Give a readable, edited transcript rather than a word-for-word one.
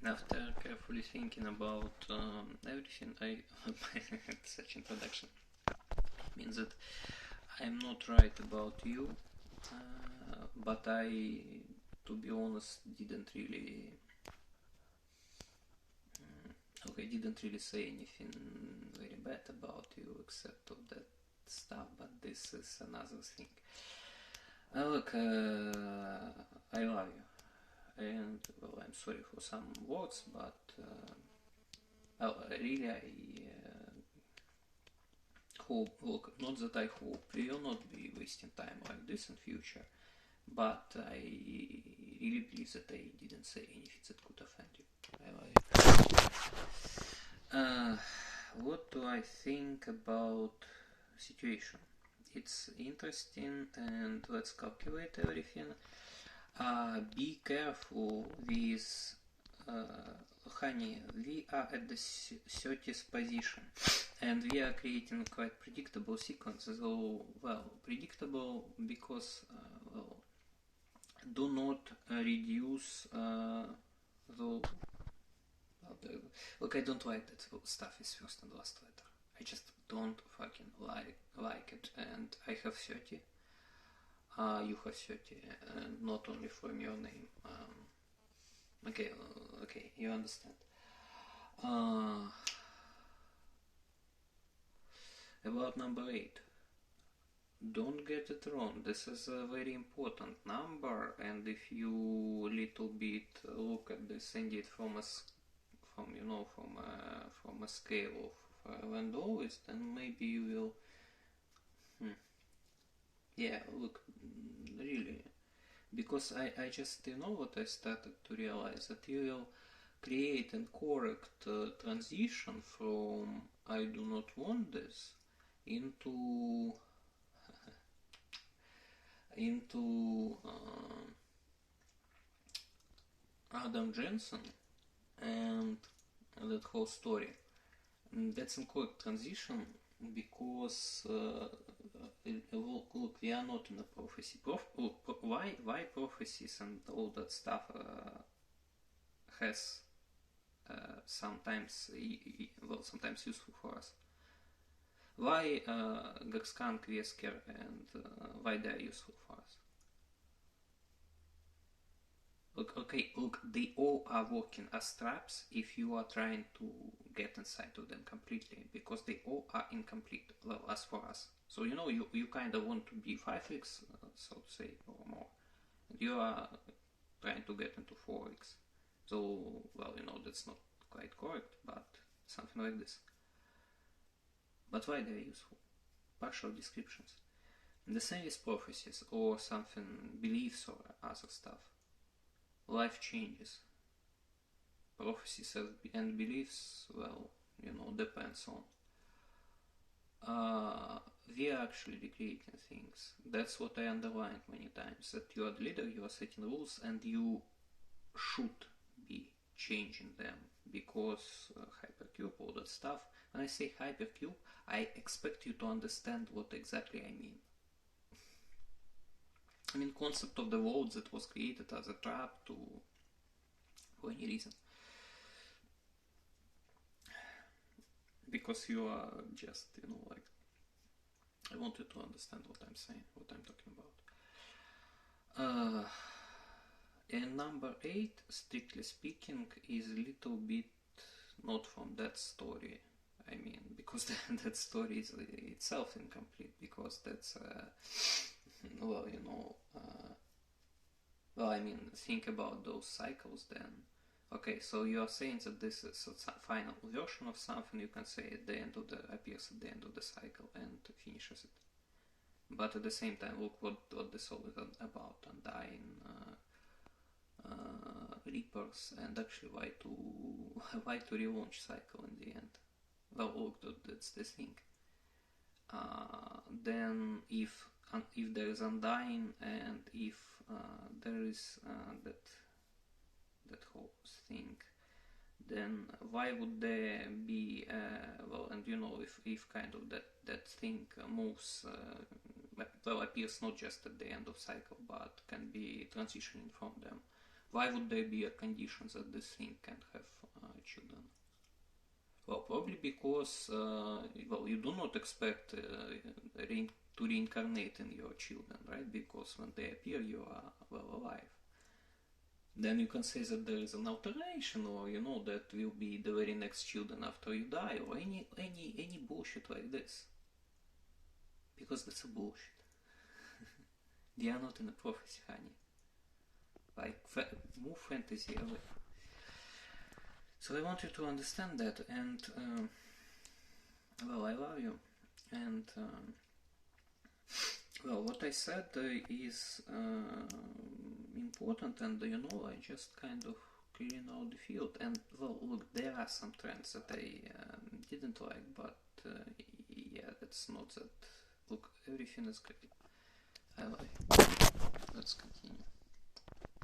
After carefully thinking about everything, such introduction means that I'm not right about you, but I, to be honest, didn't really say anything very bad about you except of that stuff. But this is another thing. Look, I love you, and well, I'm sorry for some words, but really, I hope. Look, not that I hope we will not be wasting time like this in future, but I really believe that I didn't say anything that could offend you. I love you. What do I think about situation? It's interesting, and let's calculate everything. Be careful with honey. We are at the 30th position, and we are creating quite predictable sequence. So, well, predictable because do not reduce the. Look, I don't like that stuff is first and last letter. I just don't fucking like it, and I have 30. You have 30, and not only from your name. Okay, you understand. About number 8. Don't get it wrong, this is a very important number, and if you little bit look at this indeed from a scale of and always, then maybe you will look, really, because I just, what I started to realize, that you will create and correct transition from I do not want this into Adam Jensen and that whole story. That's a correct transition because look, we are not in a prophecy. Why prophecies and all that stuff has sometimes useful for us? Why Gaxkan, Kvesker, and why they are useful for us? Look, they all are working as traps if you are trying to get inside of them completely, because they all are incomplete, well, as for us. So you kind of want to be 5x, so to say, or more, and you are trying to get into 4x. So, well, that's not quite correct, but something like this. But why they are useful? Partial descriptions. And the same with prophecies or something, beliefs or other stuff. Life changes. Prophecies and beliefs, well, depends on. We are actually recreating things. That's what I underlined many times, that you are the leader, you are setting rules, and you should be changing them, because hypercube, all that stuff. When I say hypercube, I expect you to understand what exactly I mean. I mean, concept of the world that was created as a trap for any reason. Because you are just, I want you to understand what I'm saying, what I'm talking about. And number 8, strictly speaking, is a little bit not from that story. I mean, because that story is itself incomplete, because that's think about those cycles then. Okay, so you are saying that this is a final version of something you can say appears at the end of the cycle and finishes it. But at the same time, look what this all is about, Undying, Reapers, and actually why to relaunch cycle in the end. Well, look, that's the thing. Then if there is Undying, and if there is that whole thing, then why would there be and if kind of that thing moves appears not just at the end of cycle, but can be transitioning from them, Why would there be a condition that this thing can't have children? Well, probably because well, you do not expect to reincarnate in your children, right? Because when they appear, you are well alive. Then you can say that there is an alteration, or that will be the very next children after you die, or any bullshit like this. Because that's a bullshit. They are not in a prophecy, honey. Like, move fantasy away. So I want you to understand that, and well, I love you, and well, what I said is important, and I just kind of clearing out the field. And well, look, there are some trends that I didn't like, but yeah, that's not that. Look, everything is great. I like. Let's continue.